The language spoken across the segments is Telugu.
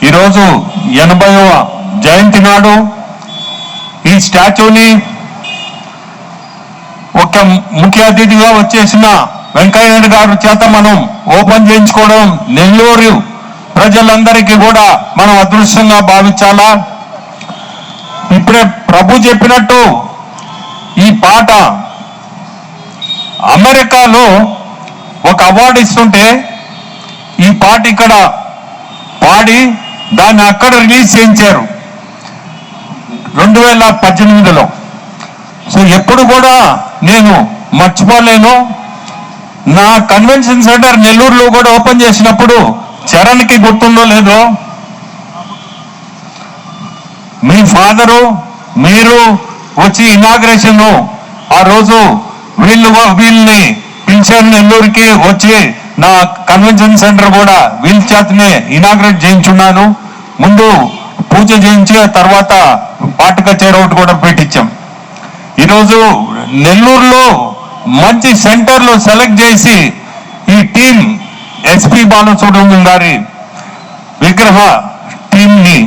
ఈరోజు 80వ జయంతి నాడు ఈ స్టాచ్యూని ఒక ముఖ్య అతిథిగా వచ్చేసిన వెంకయ్యనాయుడు గారి చేత మనం ఓపెన్ చేయించుకోవడం నెల్లూరు ప్రజలందరికీ కూడా మనం అదృష్టంగా భావించాలా. ఇప్పుడే ప్రభు చెప్పినట్టు ఈ పాట అమెరికాలో ఒక అవార్డు ఇస్తుంటే ఈ పాట ఇక్కడ పాడి దాన్ని అక్కడ రిలీజ్ చేయించారు 2018లో. సో ఎప్పుడు కూడా నేను మర్చిపోలేను. నా కన్వెన్షన్ సెంటర్ నెల్లూరులో కూడా ఓపెన్ చేసినప్పుడు చరణ్కి గుర్తుందో లేదో, మీ ఫాదరు మీరు వచ్చి ఇనాగ్రేషన్ ఆ రోజు వీళ్ళని పిలిచారు నెల్లూరుకి వచ్చి నా కన్వెన్షన్ సెంటర్ కూడా వీళ్ళ చేతనే ఇనాగ్రేట్ చేయించున్నాను. ముందు పూజ చేయించి తర్వాత పాట కచేరీ ఒకటి కూడా పెట్టించాం. ఈరోజు నెల్లూరులో మంచి సెంటర్లు సెలెక్ట్ చేసి ఈ టీం ఎస్పీ బాలసుబ్రహ్మణ్యం గారి విగ్రహ టీంని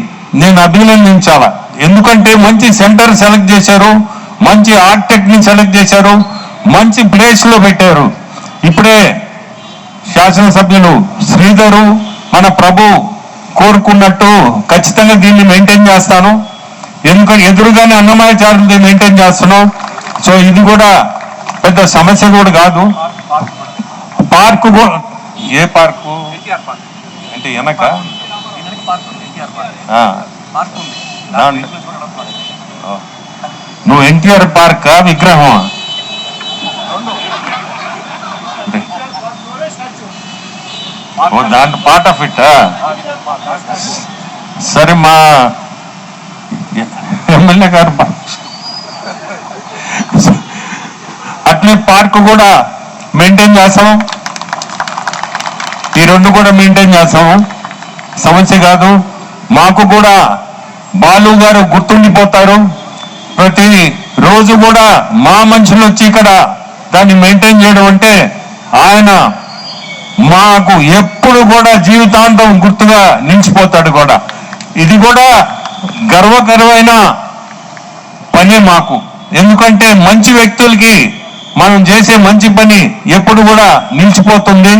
నేను అభినందించాలా. ఎందుకంటే మంచి సెంటర్ సెలెక్ట్ చేశారు, మంచి ఆర్కిటెక్ట్ ని సెలెక్ట్ చేశారు, మంచి ప్లేస్ లో పెట్టారు. ఇప్పుడే శాసనసభ్యులు శ్రీధరు మన ప్రభు కోరుకున్నట్టు ఖచ్చితంగా దీన్ని మెయింటైన్ చేస్తాను. ఎందుకంటే ఎదురుగానే అన్నమయ్యచారులు మెయింటైన్ చేస్తున్నాం. సో ఇది కూడా పెద్ద సమస్య కూడా కాదు. పార్కు ఏ పార్కు అంటే వెనక నువ్వు ఎన్టీఆర్ పార్క్ విగ్రహం దాంట్లో పార్ట్ ఆఫ్ ఇట్. సరే మా ఎమ్మెల్యే గారు అట్లే పార్క్ కూడా మెయింటైన్ చేస్తాం. ఈ రెండు కూడా మెయింటైన్ చేస్తాము, సమస్య కాదు. మాకు కూడా బాలు గారు గుర్తుండిపోతారు. ప్రతి రోజు కూడా మా మనుషులు వచ్చి ఇక్కడ దాన్ని మెయింటైన్ చేయడం అంటే ఆయన మాకు ఎప్పుడు కూడా జీవితాంతం గుర్తుగా నిలిచిపోతాడు కూడా. ఇది కూడా గర్వకరమైన పని మాకు. ఎందుకంటే మంచి వ్యక్తులకి మనం చేసే మంచి పని ఎప్పుడు కూడా నిలిచిపోతుంది.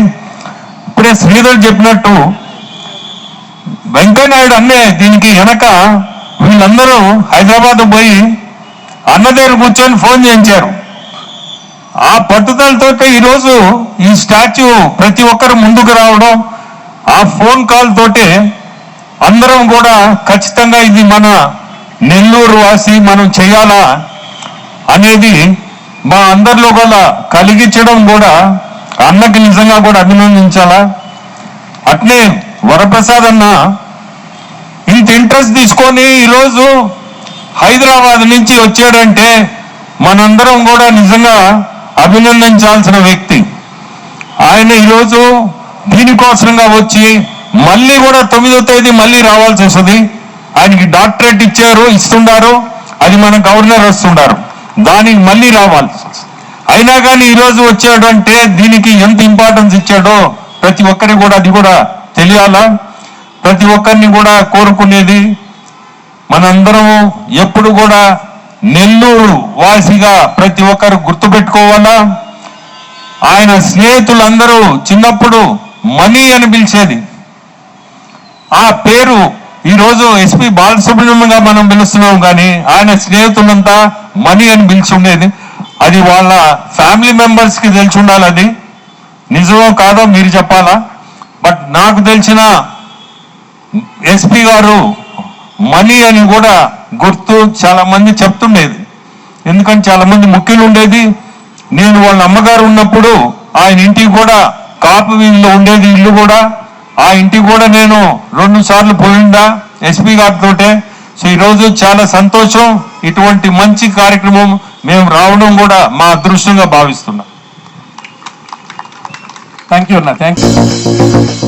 ఇప్పుడే శ్రీధర్ చెప్పినట్టు వెంకయ్యనాయుడు అన్నే దీనికి వెనక వీళ్ళందరూ హైదరాబాద్ పోయి అన్న దగ్గర కూర్చొని ఫోన్ చేయించారు. ఆ పట్టుదలతో ఈరోజు ఈ స్టాచ్యూ ప్రతి ఒక్కరు ముందుకు రావడం, ఆ ఫోన్ కాల్ తోటే అందరం కూడా ఖచ్చితంగా ఇది మన నెల్లూరు వాసి మనం చేయాలా అనేది మా అందరిలో కూడా కలిగించడం కూడా అన్నకి నిజంగా కూడా అభినందించాలా. అట్లే వరప్రసాద్ అన్న ఇంత ఇంట్రెస్ట్ తీసుకొని ఈరోజు హైదరాబాద్ నుంచి వచ్చాడంటే మనందరం కూడా నిజంగా అభినందించాల్సిన వ్యక్తి. ఆయన ఈరోజు దీనికోసంగా వచ్చి మళ్ళీ కూడా 9వ తేదీ మళ్ళీ రావాల్సి వస్తుంది. ఆయనకి డాక్టరేట్ ఇస్తున్నారు, అది మన గవర్నర్ వస్తున్నారు, దానికి మళ్ళీ రావాలి. అయినా కానీ ఈరోజు వచ్చాడు అంటే దీనికి ఎంత ఇంపార్టెన్స్ ఇచ్చాడో ప్రతి ఒక్కరికి కూడా అది కూడా తెలియాలా. ప్రతి ఒక్కరిని కూడా కోరుకునేది మనందరం ఎప్పుడు కూడా నెల్లూరు వాసిగా ప్రతి ఒక్కరు గుర్తుపెట్టుకోవాలా. ఆయన స్నేహితులందరూ చిన్నప్పుడు మణి అని పిలిచేది. ఆ పేరు ఈరోజు ఎస్పీ బాలసుబ్రహ్మణ్యంగా మనం పిలుస్తున్నాం, కానీ ఆయన స్నేహితులంతా మణి అని పిలిచి ఉండేది. అది వాళ్ళ ఫ్యామిలీ మెంబర్స్ కి తెలిసి ఉండాలి. అది నిజమో కాదో మీరు చెప్పాలా. బట్ నాకు తెలిసిన ఎస్పీ గారు మణి అని కూడా గుర్తు చాలా మంది చెప్తుండేది. ఎందుకంటే చాలా మంది ముఖ్యులు ఉండేది. నేను వాళ్ళ అమ్మగారు ఉన్నప్పుడు ఆయన ఇంటికి కూడా కాపు వీధిలో ఉండేది ఇల్లు కూడా. ఆ ఇంటికి కూడా నేను 2 సార్లు పోయిందా ఎస్పీ గారితోటే. సో ఈరోజు చాలా సంతోషం. ఇటువంటి మంచి కార్యక్రమం మేము రావడం కూడా మా అదృష్టంగా భావిస్తున్నాం. థ్యాంక్ యూ అన్న, థ్యాంక్ యూ.